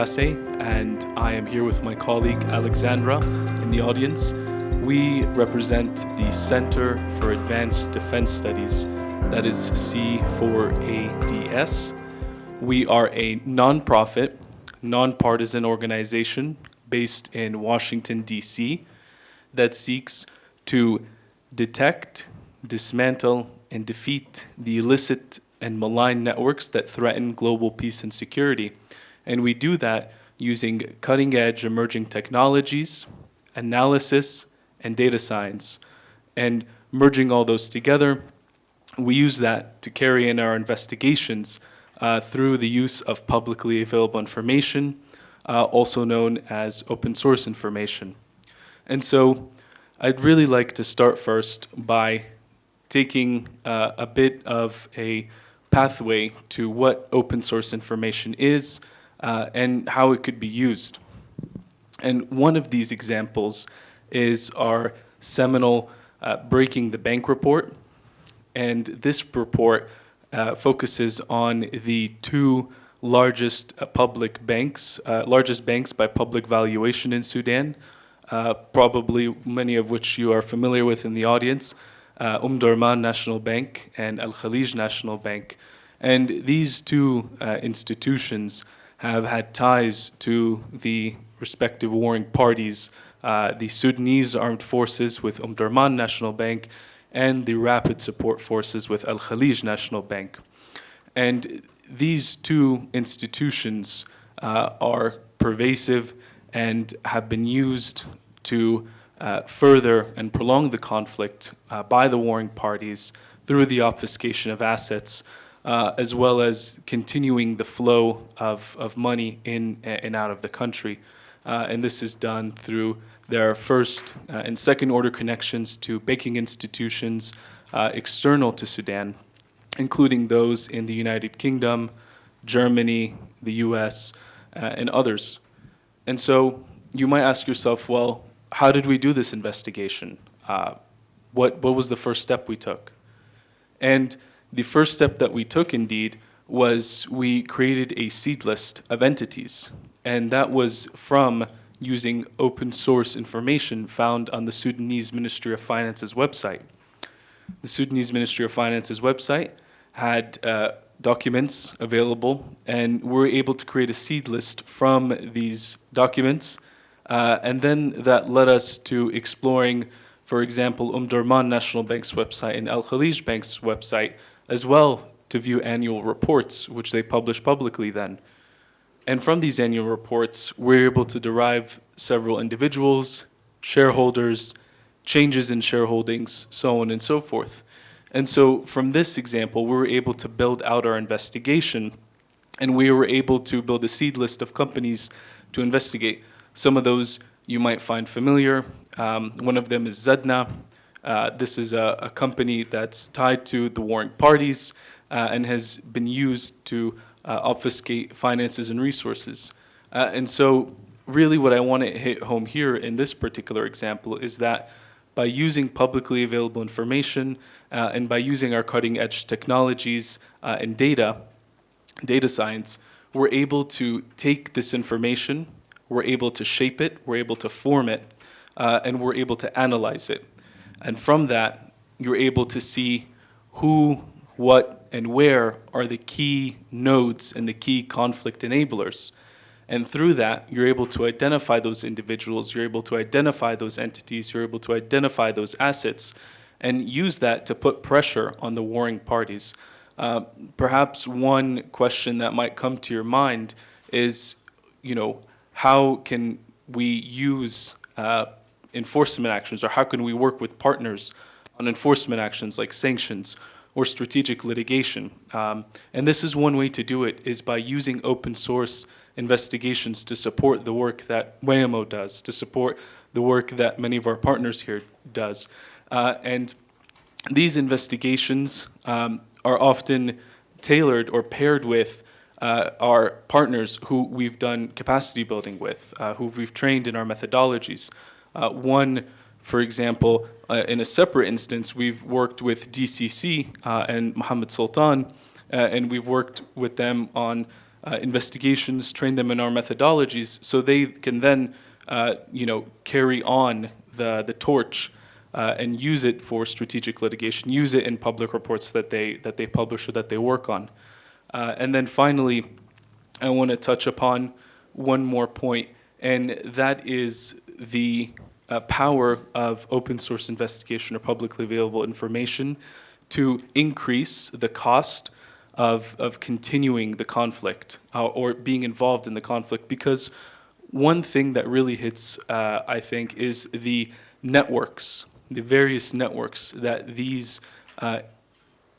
Kiyaseh, and I am here with my colleague Alexandra in the audience. We represent the Center for Advanced Defense Studies, that is C4ADS. We are a nonprofit, nonpartisan organization based in Washington, D.C., that seeks to detect, dismantle, and defeat the illicit and malign networks that threaten global peace and security. And we do that using cutting-edge emerging technologies, analysis, and data science. And merging all those together, we use that to carry in our investigations through the use of publicly available information, also known as open source information. And so I'd really like to start first by taking a bit of a pathway to what open source information is and how it could be used. And one of these examples is our seminal Breaking the Bank report. And this report focuses on the two largest public banks, largest banks by public valuation in Sudan, probably many of which you are familiar with in the audience, Durman National Bank and Al Khalij National Bank. And these two institutions have had ties to the respective warring parties, the Sudanese armed forces with Durman National Bank and the Rapid Support Forces with Al Khalij National Bank. And these two institutions are pervasive and have been used to further and prolong the conflict by the warring parties through the obfuscation of assets, as well as continuing the flow of money in and out of the country. And this is done through their first and second order connections to banking institutions external to Sudan, including those in the United Kingdom, Germany, the US, and others. And so you might ask yourself, well, how did we do this investigation? What was the first step we took? And the first step that we took, indeed, was we created a seed list of entities. And that was from using open source information found on the Sudanese Ministry of Finance's website. The Sudanese Ministry of Finance's website had documents available, and we were able to create a seed list from these documents. And then that led us to exploring, for example, Durman National Bank's website and Al Khalij Bank's website, as well to view annual reports, which they publish publicly then. And from these annual reports, we're able to derive several individuals, shareholders, changes in shareholdings, so on and so forth. And so from this example, we were able to build out our investigation, and we were able to build a seed list of companies to investigate. Some of those you might find familiar. One of them is Zadna. This is a company that's tied to the warring parties and has been used to obfuscate finances and resources. And so really what I want to hit home here in this particular example is that by using publicly available information and by using our cutting edge technologies and data science, we're able to take this information, we're able to shape it, we're able to form it, and we're able to analyze it. And from that, you're able to see who, what, and where are the key nodes and the key conflict enablers. And through that, you're able to identify those individuals, you're able to identify those entities, you're able to identify those assets, and use that to put pressure on the warring parties. Perhaps one question that might come to your mind is, how can we use enforcement actions, or how can we work with partners on enforcement actions like sanctions or strategic litigation? And this is one way to do it, is by using open source investigations to support the work that Wayamo does, to support the work that many of our partners here does. And these investigations are often tailored or paired with our partners who we've done capacity building with, who we've trained in our methodologies. One, for example, in a separate instance, we've worked with DCC and Mohamed Sultan, and we've worked with them on investigations, train them in our methodologies, so they can then, carry on the torch and use it for strategic litigation, use it in public reports that they publish or that they work on. And then finally, I want to touch upon one more point, and that is the power of open source investigation or publicly available information to increase the cost of continuing the conflict or being involved in the conflict. Because one thing that really hits, I think, is the networks, the various networks that these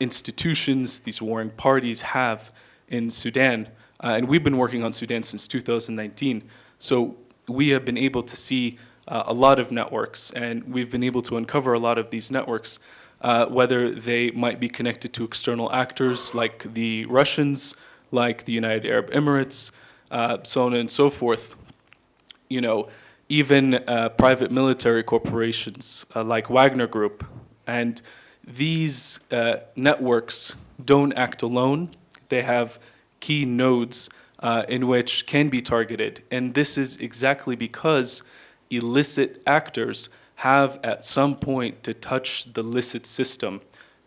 institutions, these warring parties have in Sudan. And we've been working on Sudan since 2019. So we have been able to see a lot of networks, and we've been able to uncover a lot of these networks, whether they might be connected to external actors like the Russians, like the United Arab Emirates, so on and so forth. Even private military corporations like Wagner Group. And these networks don't act alone. They have key nodes in which can be targeted. And this is exactly because illicit actors have at some point to touch the licit system.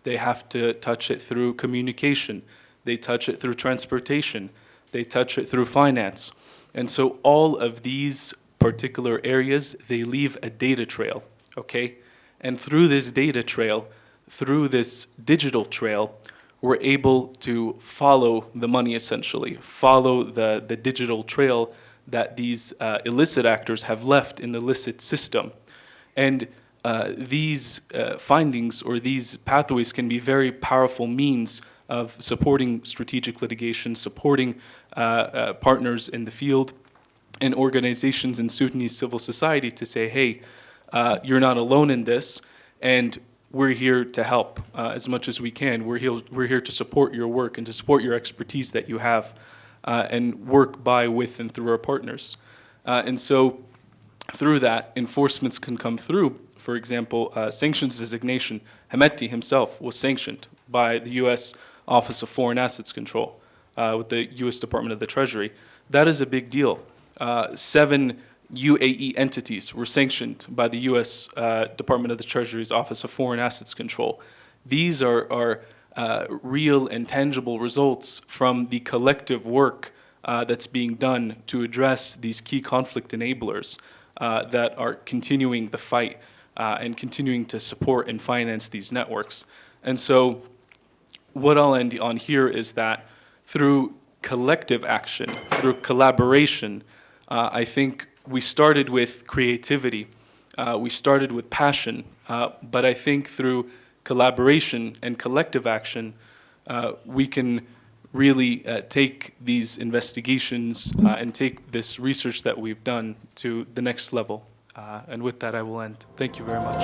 They have to touch it through communication. They touch it through transportation. They touch it through finance. And so all of these particular areas, they leave a data trail, okay? And through this data trail, through this digital trail, we're able to follow the money essentially, follow the digital trail that these illicit actors have left in the licit system. And these findings or these pathways can be very powerful means of supporting strategic litigation, supporting partners in the field and organizations in Sudanese civil society to say, hey, you're not alone in this, and we're here to help as much as we can. We're here to support your work and to support your expertise that you have and work by, with, and through our partners. And so through that, enforcements can come through. For example, sanctions designation. Hemeti himself was sanctioned by the U.S. Office of Foreign Assets Control with the U.S. Department of the Treasury. That is a big deal. 7 UAE entities were sanctioned by the U.S. Department of the Treasury's Office of Foreign Assets Control. These are real and tangible results from the collective work that's being done to address these key conflict enablers that are continuing the fight and continuing to support and finance these networks. And so what I'll end on here is that through collective action, through collaboration, I think we started with creativity, we started with passion, but I think through collaboration and collective action, we can really take these investigations and take this research that we've done to the next level. And with that, I will end. Thank you very much.